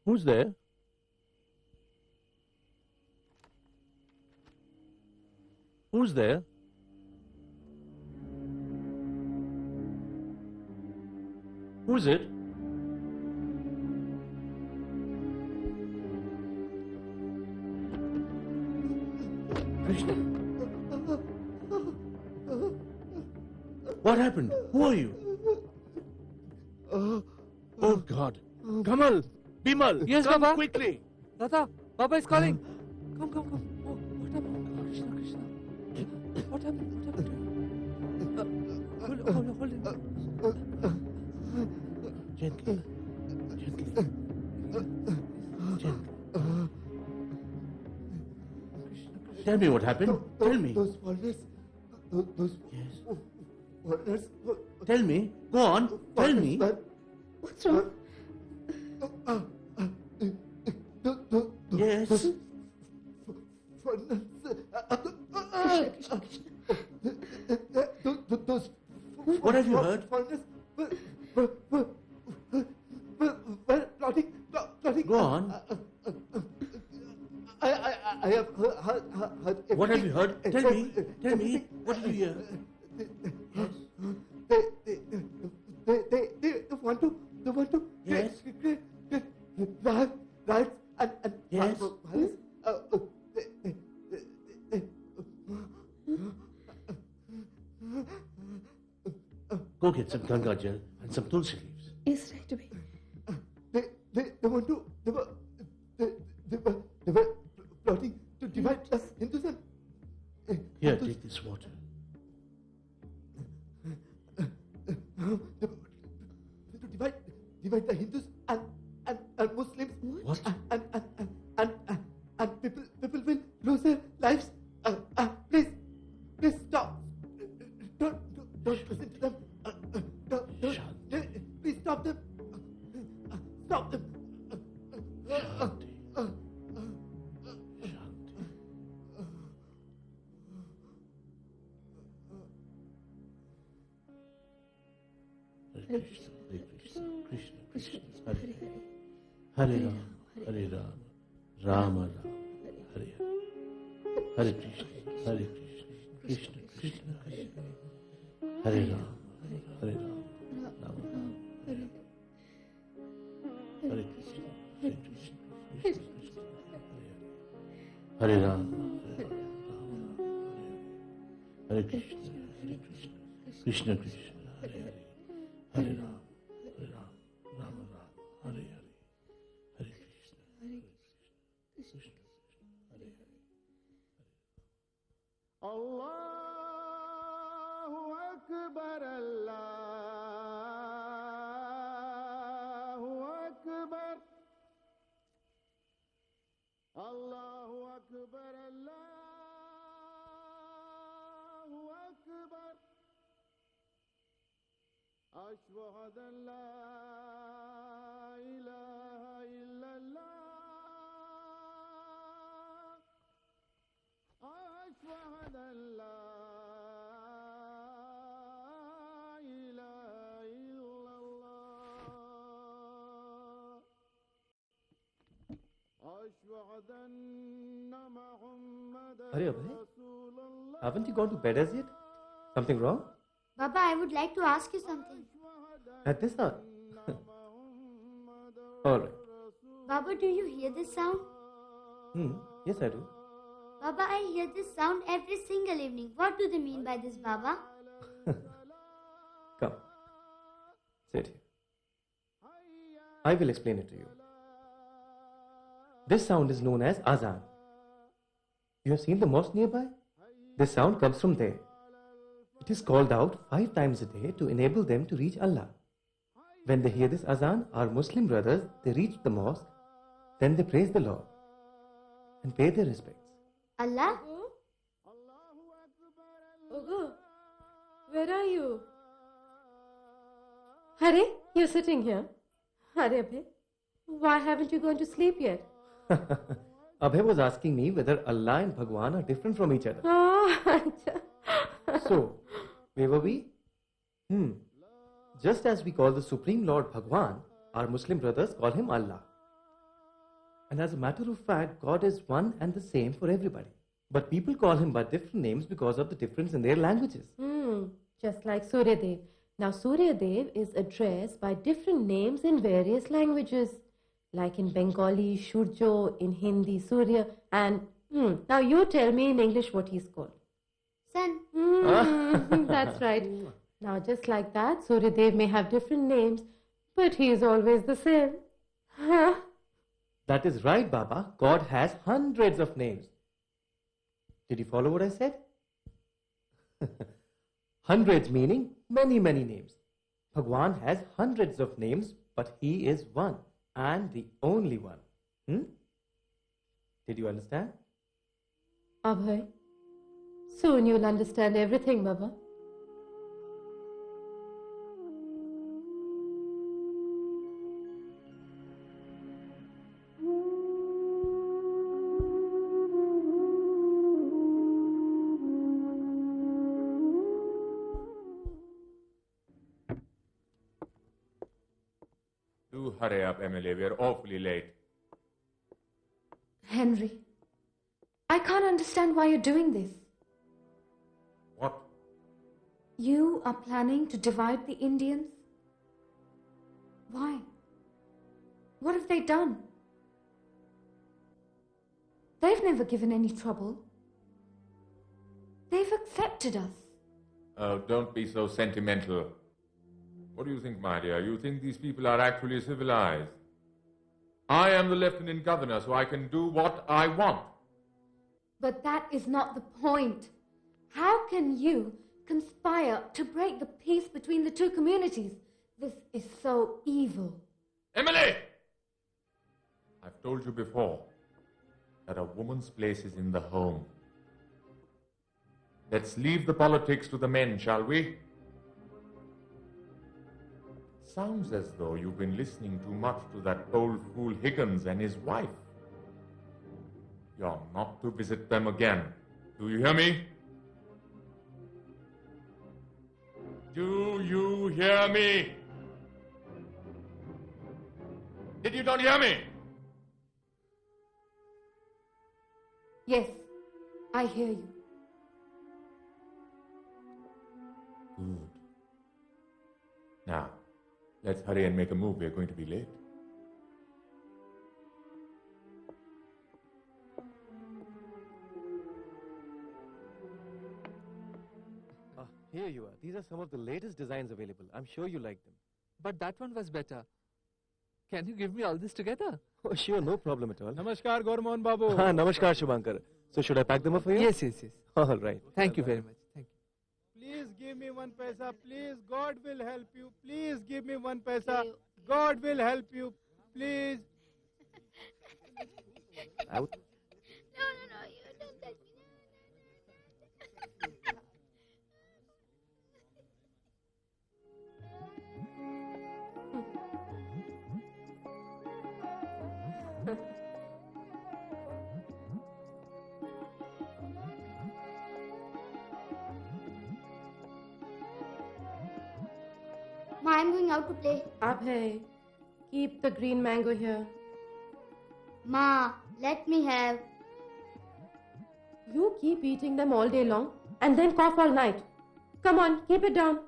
Who's there? Who's there? Who is it? Krishna. What happened? Who are you? Oh God. Kamal! Bimal! Yes, come Baba. quickly! Tata, Baba is calling. Come. Oh, what happened? Krishna. What happened? What happened? Hold him. Gently. Tell me what happened. Tell me. Those walnuts. Those Yes. walnuts. Tell me. Go on. Tell me. What's wrong? Yes. What have you heard? Go on. I have heard. What have you heard? Tell me. Tell me. What did you hear? They want to. Yes. Riots and Yes. violence. Go get some Ganga gel and some tulsi leaves. Yes, right away. They want to. They were plotting to divide us Hindus and. Here, take this water. To divide the Hindus and Muslims. What? And people will lose their lives. Please stop. Don't listen to them. Please stop them. Stop them. Shanti. Hare Krishna, Krishna, Hare Hare, Hare Ram, Rama Ram, Hare Hare, Hare Krishna, Krishna, Krishna, Hare Hare, Hare Ram, Rama Ram, Hare Hare, Hare Krishna, Krishna, Krishna, Hare Hare, Hare Ram, Hare Krishna, Krishna Krishna, Hare Hare, Hare Ram, Ram Ram, Hare Hare, Hare Krishna, Krishna Krishna, Hare Hare. Allahu Akbar, Allahu Akbar, Allahu Akbar, Allahu Akbar. Ashhadu an la ilaha illallah. أشهد أن لا إله إلا الله أشهد أن محمدا Hurry up, hey? رسول الله. Haven't you gone to bed as yet? Something wrong? Baba, I would like to ask you something. At this hour? All right. Baba, do you hear this sound? Yes, I do. Baba, I hear this sound every single evening. What do they mean by this, Baba? Come. Sit here. I will explain it to you. This sound is known as Azan. You have seen the mosque nearby? This sound comes from there. It is called out 5 times a day to enable them to reach Allah. When they hear this Azan, our Muslim brothers, they reach the mosque, then they praise the Lord and pay their respects. Allah? Ogo, where are you? Hare, you're sitting here. Hare, Abhay, why haven't you gone to sleep yet? Abhay was asking me whether Allah and Bhagwan are different from each other. Oh, So, where were we? Just as we call the Supreme Lord Bhagwan, our Muslim brothers call him Allah. And as a matter of fact, God is one and the same for everybody. But people call him by different names because of the difference in their languages. Just like Surya Dev. Now, Surya Dev is addressed by different names in various languages. Like in Bengali, Shurjo, in Hindi, Surya, and now you tell me in English what he's called. Sun. That's right. Now, just like that, Surya Dev may have different names, but he is always the same. Huh? That is right, Baba. God has hundreds of names. Did you follow what I said? Hundreds meaning many, many names. Bhagwan has hundreds of names, but he is one and the only one. Did you understand? Abhay, soon you'll understand everything, Baba. Do hurry up, Emily. We're awfully late. Henry, I can't understand why you're doing this. What? You are planning to divide the Indians? Why? What have they done? They've never given any trouble. They've accepted us. Oh, don't be so sentimental. What do you think, my dear? You think these people are actually civilized? I am the Lieutenant Governor, so I can do what I want. But that is not the point. How can you conspire to break the peace between the two communities? This is so evil. Emily! I've told you before that a woman's place is in the home. Let's leave the politics to the men, shall we? Sounds as though you've been listening too much to that old fool Higgins and his wife. You're not to visit them again. Do you hear me? Do you hear me? Did you not hear me? Yes, I hear you. Good. Now, let's hurry and make a move. We're going to be late. Here you are. These are some of the latest designs available. I'm sure you like them. But that one was better. Can you give me all this together? Oh, sure, no problem at all. Namaskar, Gormon Babu. Namaskar, Shubhankar. So should I pack them up for you? Yes, yes, yes. All right. Thank you very much. Thank you. Please give me 1 paisa. Please, God will help you. Please give me 1 paisa. God will help you. Please. Out. No, you don't touch me. Ma, I'm going out to play. Abhay, keep the green mango here. Ma, let me have. You keep eating them all day long and then cough all night. Come on, keep it down.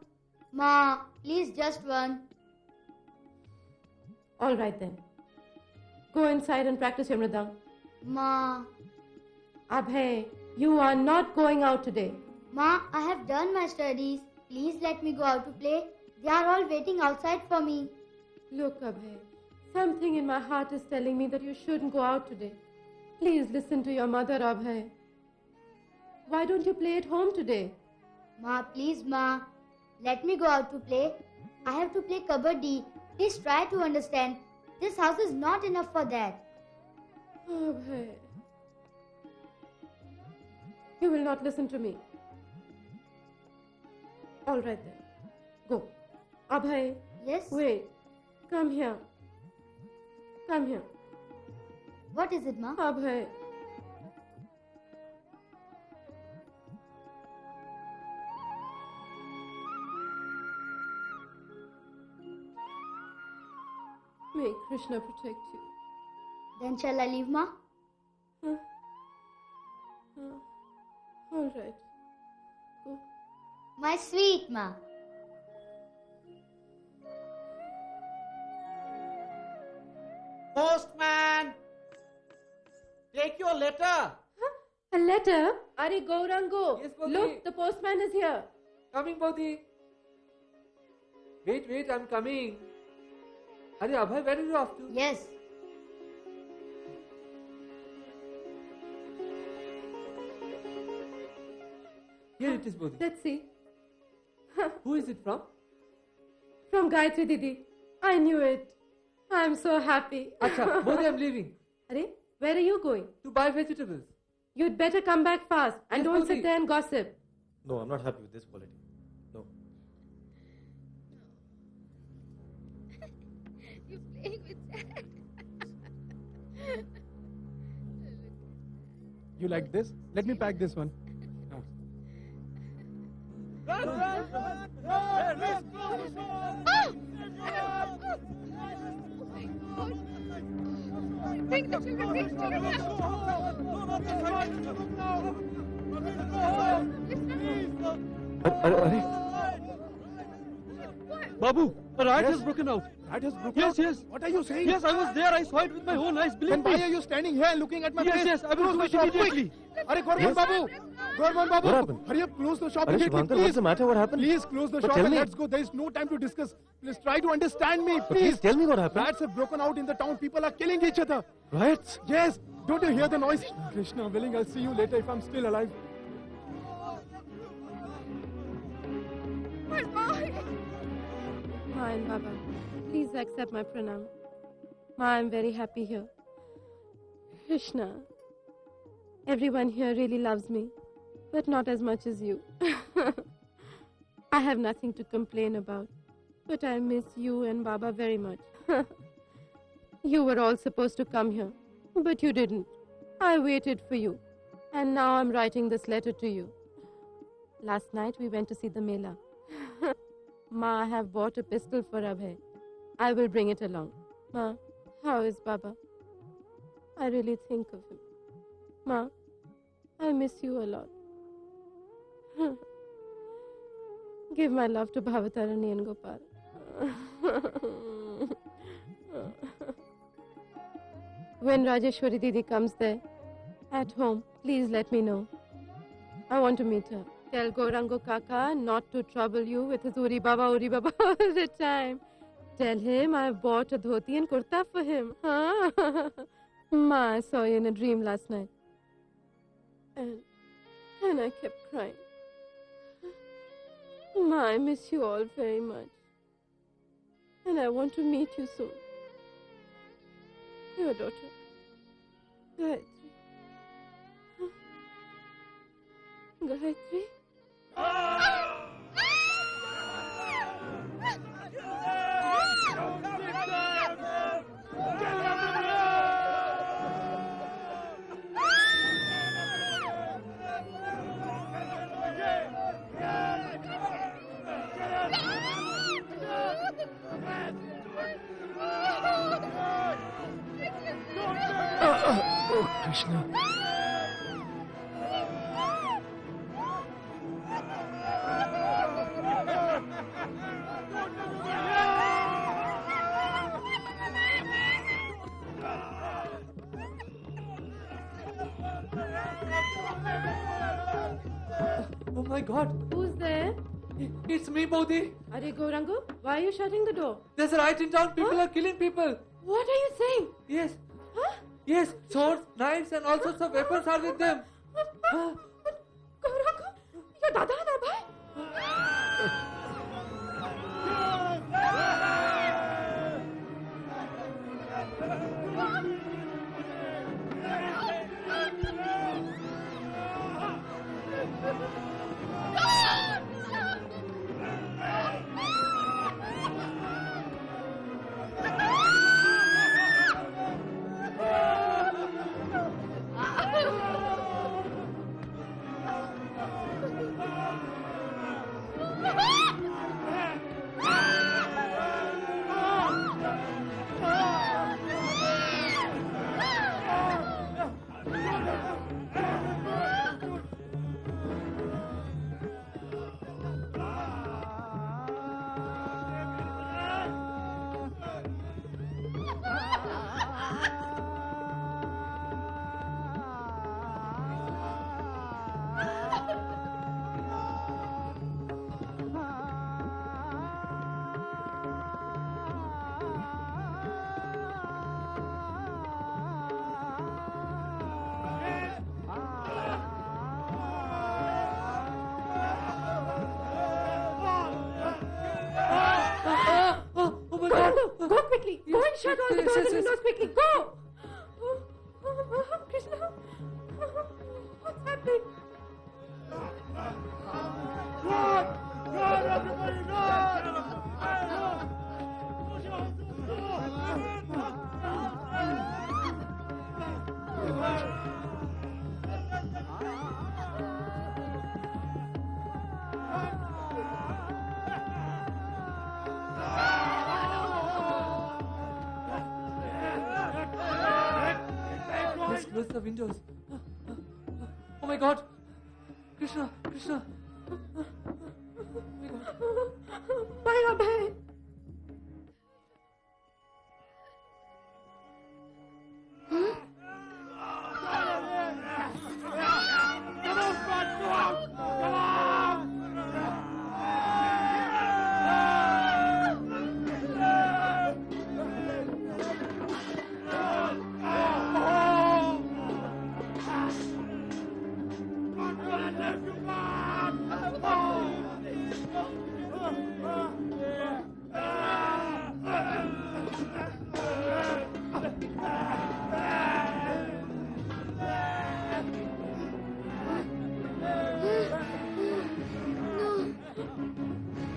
Ma, please just one. All right then. Go inside and practice your mridang. Ma. Abhay, you are not going out today. Ma, I have done my studies. Please let me go out to play. They are all waiting outside for me. Look, Abhay, something in my heart is telling me that you shouldn't go out today. Please listen to your mother, Abhay. Why don't you play at home today? Ma, please, Ma. Let me go out to play. I have to play kabaddi. Please try to understand. This house is not enough for that. Abhay. You will not listen to me. All right then. Go. Abhay. Yes? Wait. Come here. Come here. What is it, Ma? Abhay. May Krishna protect you. Then shall I leave, Ma? All right. Go. My sweet Ma. Postman! Take your letter! A letter? Are Gaurango? Yes, Bodhi. Look, the postman is here. Coming, Bodhi. Wait, I'm coming. Are Abhay, where are you off to? Yes. Here it is, Bodhi. Let's see. Who is it from? From Gayatri Didi. I knew it. I'm so happy. Acha, Bodhi, I'm leaving. Are, where are you going? To buy vegetables. You'd better come back fast and Yes, don't Bodhi. sit there and gossip. No, I'm not happy with this quality. No. You're playing with Jack. You like this? Let me pack this one. Run, run, run! Run! Let's go! Bring the children, bring the Babu, a riot has broken out. Riot has broken out? Yes. What are you saying? Yes, I was there. I saw it with my own eyes. Believe me. Then why are you standing here looking at my face? Yes, I will close the shop immediately. Are Gorman Yes? Babu! Gorman Babu! What happened? Hurry up, close the shop Are immediately, Shubhankar, please. what's the matter? What happened? Please close the But shop tell and me. let's go. There is no time to discuss. Please try to understand me, But please. tell me what happened. Riots have broken out in the town. People are killing each other. Riots? Yes. Don't you hear the noise? Krishna willing, I'll see you later if I'm still alive. My boy! Ma and Baba, please accept my pranam. Ma, I'm very happy here. Krishna, everyone here really loves me, but not as much as you. I have nothing to complain about, but I miss you and Baba very much. You were all supposed to come here, but you didn't. I waited for you, and now I'm writing this letter to you. Last night we went to see the Mela. Ma, I have bought a pistol for Abhay. I will bring it along. Ma, how is Baba? I really think of him. Ma, I miss you a lot. Give my love to Bhavatarani and Gopal. When Rajeshwari Didi comes there, at home, please let me know. I want to meet her. Tell Gaurango Kaka not to trouble you with his Uri Baba all the time. Tell him I've bought a dhoti and kurta for him. Huh? Ma, I saw you in a dream last night. And I kept crying. Ma, I miss you all very much. And I want to meet you soon. Your daughter, Gayatri. Gayatri? Oh, Krishna. Oh my God! Who's there? It's me, Bodhi. Are Gaurango? Why are you shutting the door? There's a riot in town. People are killing people. What are you saying? Yes. Huh? Yes, swords, knives, and all sorts of weapons are with them. Gaurango? Your dada and Abhay? Go quickly. Go and shut all the doors and windows quickly. Go. Krishna. What's happening? God, everybody, God! Let's close the windows. Oh my God! Krishna! Krishna! Oh my God! Bye, Abhay.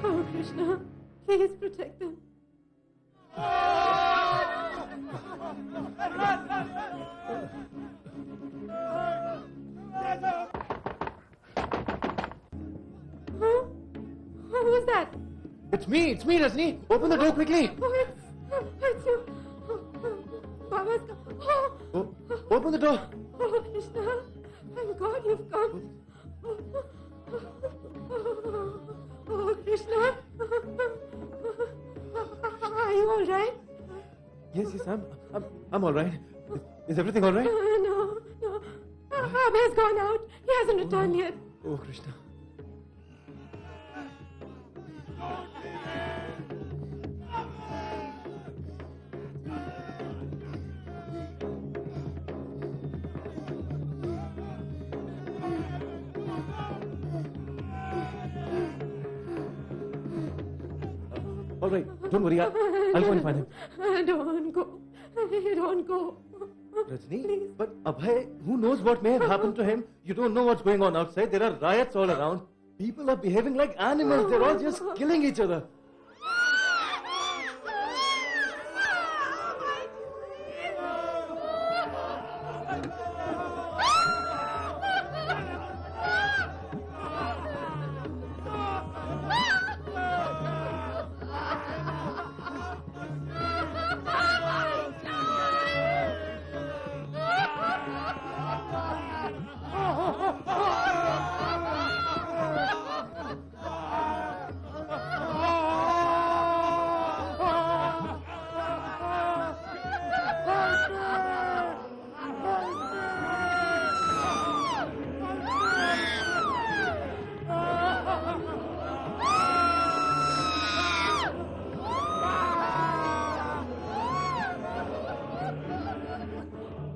Oh, Krishna, please protect them. Huh? Who was that? It's me, Rajni. Open the door quickly. Oh, it's you. Baba's come. Oh, open the door. Oh, Krishna, thank God you've come. Oh, Krishna. Are you all right? Yes, I'm all right. Is everything all right? No. Abhay has gone out. He hasn't returned yet. Oh, Krishna. All right, don't worry. I'll go and find him. Don't go. Don't go. Rajni, but Abhay, who knows what may have happened to him? You don't know what's going on outside. There are riots all around. People are behaving like animals. They're all just killing each other.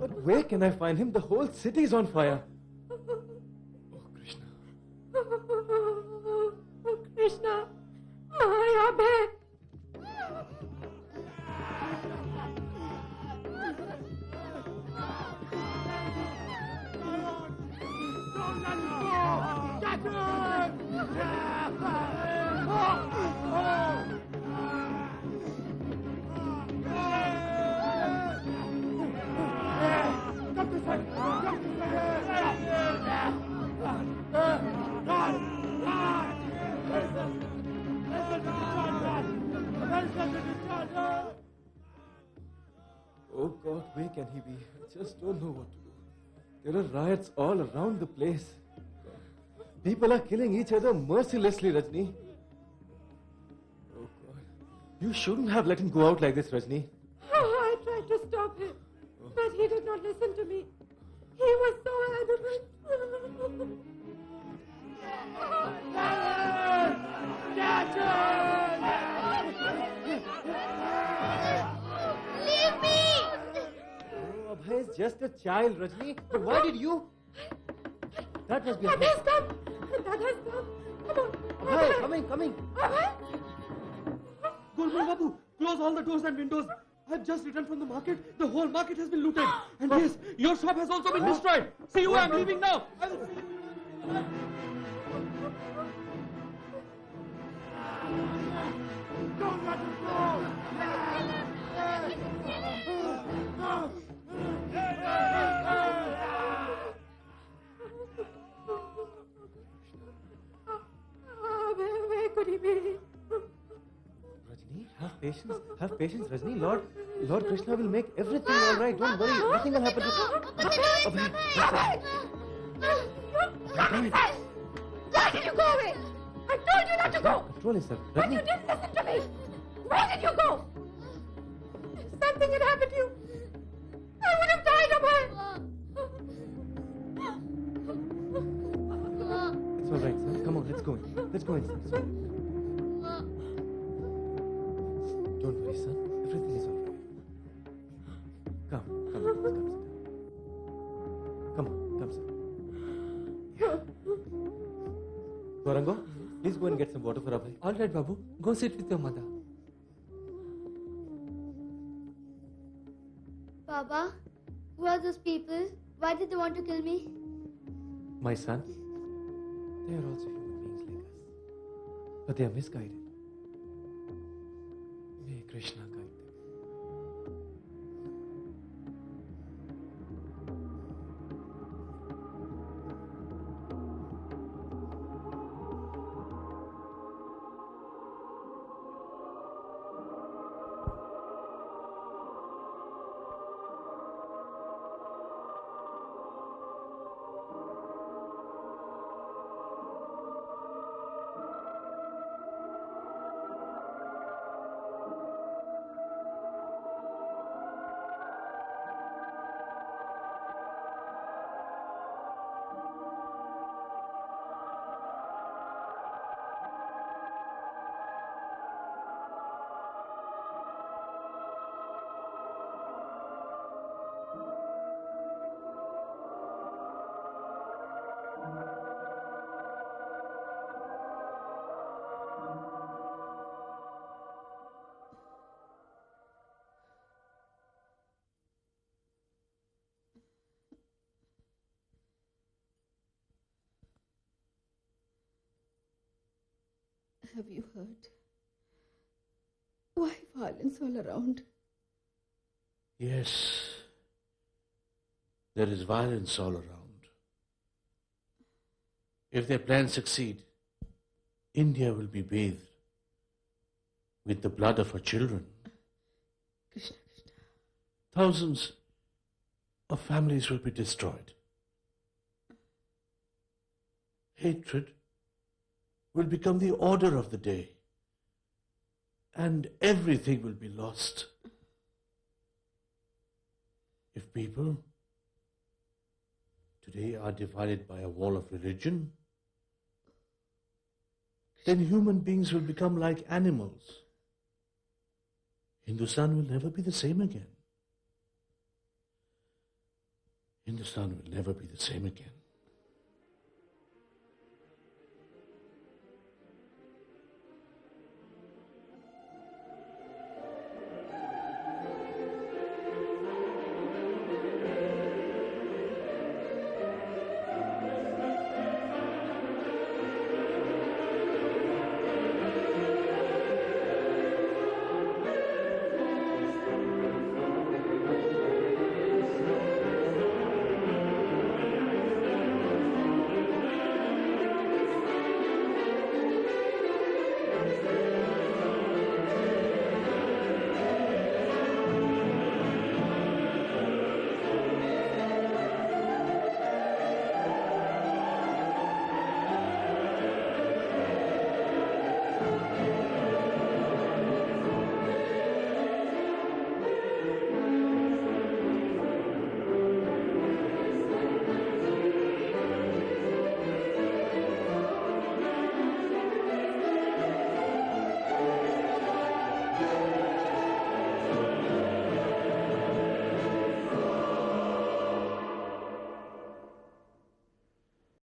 But where can I find him? The whole city is on fire. Krishna, my Abhay. Oh God, where can he be? I just don't know what to do. There are riots all around the place. People are killing each other mercilessly, Rajni. Oh God. You shouldn't have let him go out like this, Rajni. I tried to stop him, but he did not listen to me. He was so adamant. Leave me! Oh, Abhay is just a child, Rajni. But why did you? That must be That Abhay. has come. That has come. Come on. Abhay, coming. Abhay? Gulmal Babu, close all the doors and windows. I've just returned from the market. The whole market has been looted. And yes, your shop has also been destroyed. See you, I'm leaving now. I will see you. Don't let him go! Where could he be? Rajni, have patience, Rajni. Lord Krishna will make everything all right. Don't worry, nothing will happen to Abhay. Why did you go away? I told you not to go. Control yourself, But Rajni. you didn't listen to me. Why did you go? If something had happened to you, I would have died, Abhay. It's all right, son. Come on, let's go in. Let's go inside. Don't worry, son. Everything is all right. Come, sit down. Gaurango, please go and get some water for Abhay. All right, Babu. Go sit with your mother. Baba, who are those people? Why did they want to kill me? My son, they are also human beings like us. But they are misguided. May Krishna guide them. Have you heard? Why violence all around? Yes, there is violence all around. If their plans succeed, India will be bathed with the blood of her children. Krishna, Krishna. Thousands of families will be destroyed. Hatred will become the order of the day, and everything will be lost. If people today are divided by a wall of religion, then human beings will become like animals. Hindustan will never be the same again. Hindustan will never be the same again.